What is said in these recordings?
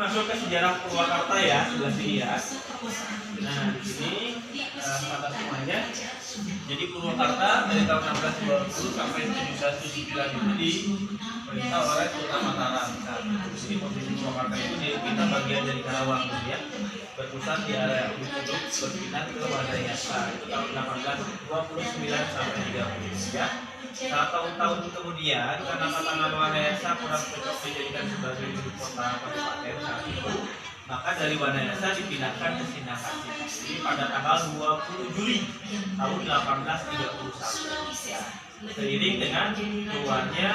masuk ke sejarah Purwakarta ya, sebelah sini ya. Nah, di sini kata semuanya. Jadi Purwakarta dari tahun 1620 sampai 1779 itu diperintah oleh Sultan Mataram. Nah, di sini posisi Purwakarta itu kita bagian dari Karawang ya. Berpusat di area Ubud berpindah ke Wanayasa itu tahun 1829 sampai 30 ya. Saat tahun-tahun kemudian karena tatanan Wanayasa kurang cocok dijadikan sebagai ibu kota kabupaten saat itu, maka dari Wanayasa dipindahkan ke Sindangkasih. Ini pada tanggal 20 Juli tahun 1831 ya. Seiring dengan keluarnya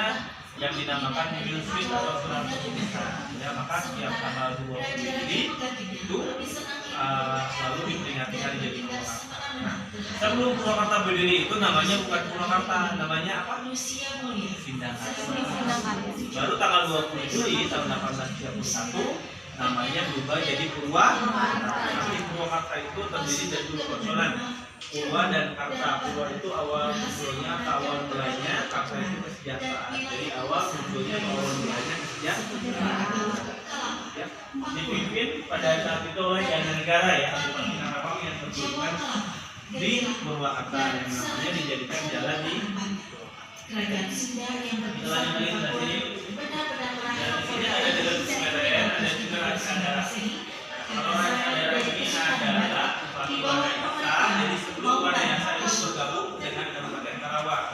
yang dinamakan New Street atau surat keputusan ya, maka setiap tanggal 20 Juli itu selalu diperingati hari jadi Purwakarta. Nah, sebelum Purwakarta berdiri itu namanya bukan Purwakarta, namanya apa? Sindangkasih. Baru tanggal 20 Juli tahun 1831 namanya berubah jadi Purwakarta. Jadi Purwakarta itu terdiri dari dua personan, Purwa dan Karta. Purwa itu awal munculnya atau awal mulainya, Karta itu kesejahteraan. Jadi awal munculnya atau awal mulainya kesejahteraan. Ya, dipimpin pada saat itu oleh Jana Negara ya, Bupati Karawang yang berkedudukan di Purwakarta yang namanya dijadikan jalan di Kerajaan Sunda yang berkedudukan di sini. Dan di sini ada jalan Sumeren, ada juga Rancadara. Kalau Rancadara ini adalah Bupati Wanayasa. Jadi sebelum Wanayasa itu bergabung dengan Kabupaten Karawang.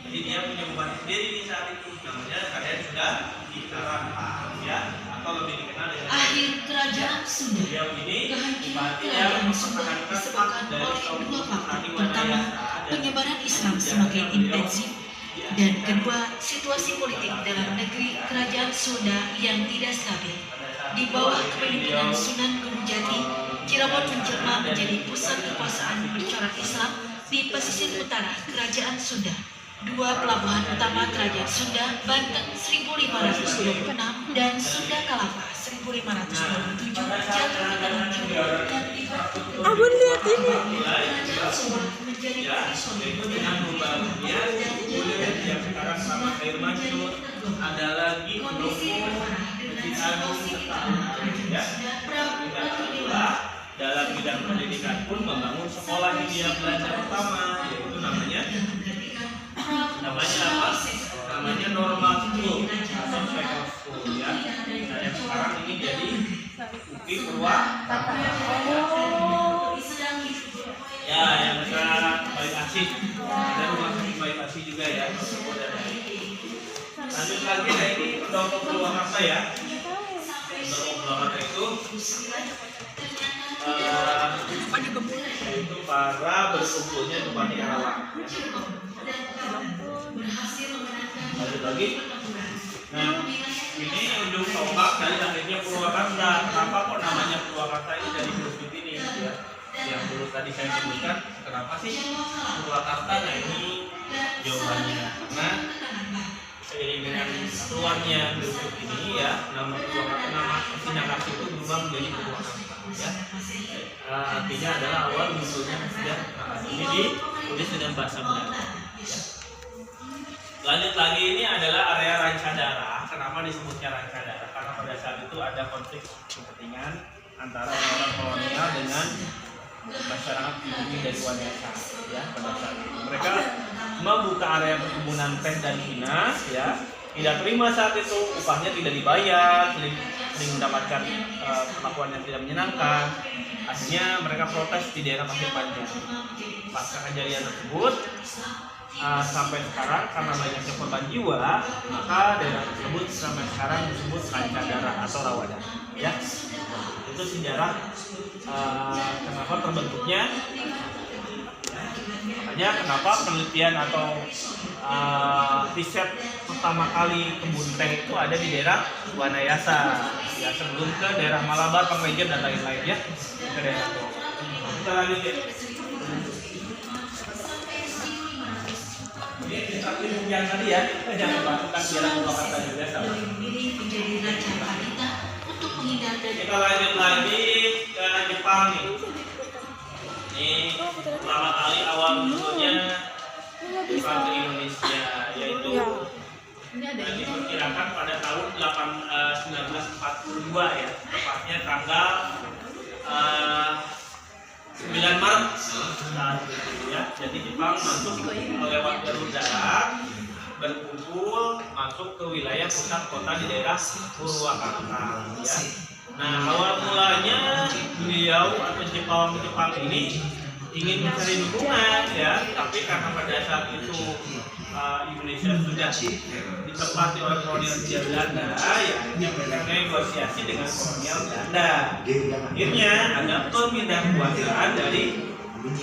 Jadi dia punya bupati sendiri di saat itu, namanya Raden Sunda di Karawang ya, atau lebih dikenal dengan akhir kerajaan Sunda. Beliau ini bupati Kerajaan yang Sunda mempertahankan disebabkan hak dari oleh kaum dua faktor. petani Pertama, Wanayasa penyebaran Islam semakin intensif, dan kedua, situasi politik dalam negeri kerajaan Sunda yang tidak stabil. Di bawah kepemimpinan Sunan Gunung Jati, Cirebon menjelma menjadi pusat kekuasaan bercorak Islam di pesisir utara kerajaan Sunda. Dua pelabuhan utama kerajaan Sunda, Banten 1526 dan Sunda Kelapa 1527, jalur menuju dan Abun lihat ini. kerajaan Sunda menjadi dengan membangunnya yang sekarang sama air mancur, ada lagi Pendopo, Masjid Agung serta ya. Pula dalam bidang pendidikan pun membangun sekolah Hindia Belanda pertama, yaitu namanya apa? Namanya Normal School atau Special School ya. Nah, yang sekarang ini jadi UPI Purwakarta. Ya, yang besar Baik Asih. Ada rumah sakit Baik Asih juga ya. Lanjut lagi, nah ini Pendopo Purwakarta ya. Pendopo Purwakarta itu yaitu para berkumpulnya Bupati Karawang. Lanjut lagi. Nah, ini ujung tombak dari akhirnya Purwakarta. Kenapa kok namanya Purwakarta ini dari huruf ini ya? Yang dulu tadi saya sebutkan, kenapa sih Purwakarta? Nah ini jawabannya, karena seiring dengan keluarnya huruf ini ya, nama Purwakarta, nama Sindangkasih itu berubah menjadi Purwakarta ya. Artinya adalah awal munculnya kesejahteraan. Ini ditulis dengan bahasa Belanda ya. Lanjut lagi, ini adalah area Rancadara. Kenapa disebutnya Rancadara? Karena pada saat itu ada konflik kepentingan antara orang kolonial dengan masyarakat pribumi dari Wanayasa ya. Pada saat itu mereka membuka area perkebunan teh dan pinus ya. Tidak terima saat itu, upahnya tidak dibayar, sering mendapatkan perlakuan yang tidak menyenangkan. Akhirnya mereka protes di daerah Pasir Panjang. Pasca kejadian tersebut sampai sekarang karena banyaknya korban jiwa, maka daerah tersebut sampai sekarang disebut Rancadara atau Rawadan ya. Itu sejarah kenapa terbentuknya, makanya kenapa penelitian atau riset pertama kali kebun teh itu ada di daerah Wanayasa ya, sebelum ke daerah Malabar, Pangrejen dan lain-lain ya, ke daerah itu. Kita lanjut ya. Ini seperti yang tadi ya, kita jangan lupa tentang sejarah Purwakarta juga sama. Kita lanjut lagi ke Jepang nih. Ini pertama kali awal munculnya Jepang ke Indonesia, yaitu diperkirakan pada tahun 1942 ya, tepatnya tanggal 9 Maret saat itu ya. Jadi Jepang masuk lewat jalur darat, berkumpul masuk ke wilayah pusat kota di daerah Purwakarta ya. Nah, awal mulanya beliau atau Jepang ini ingin mencari dukungan ya, tapi karena pada saat itu Indonesia sudah ditempati oleh kolonial Belanda ya, negosiasi dengan kolonial Belanda. Akhirnya ada pemindahan kekuasaan dari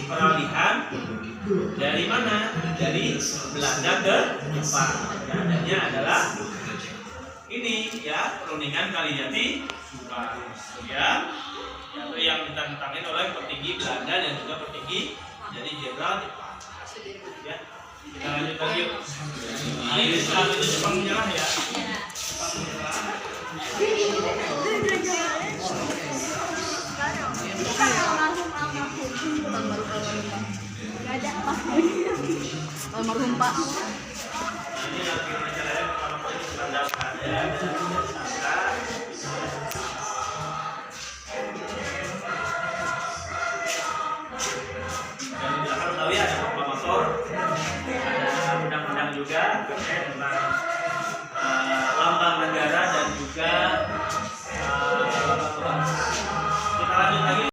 peralihan dari mana? Dari Belanda ke Jepang. Adanya adalah ini ya, perundingan Kalijati ya, atau yang ditandatangani oleh petinggi Belanda dan juga petinggi dari Jenderal Jepang ya. Kita lanjut lagi yuk. Ini setelah itu Jepang menyerah ya. Jepang menyerah. Almarhum Pak. Ini lagi rencananya pertama kali ditandatangani ya. Dan di belakang tahu ya ada motor, ada undang-undang juga terkait tentang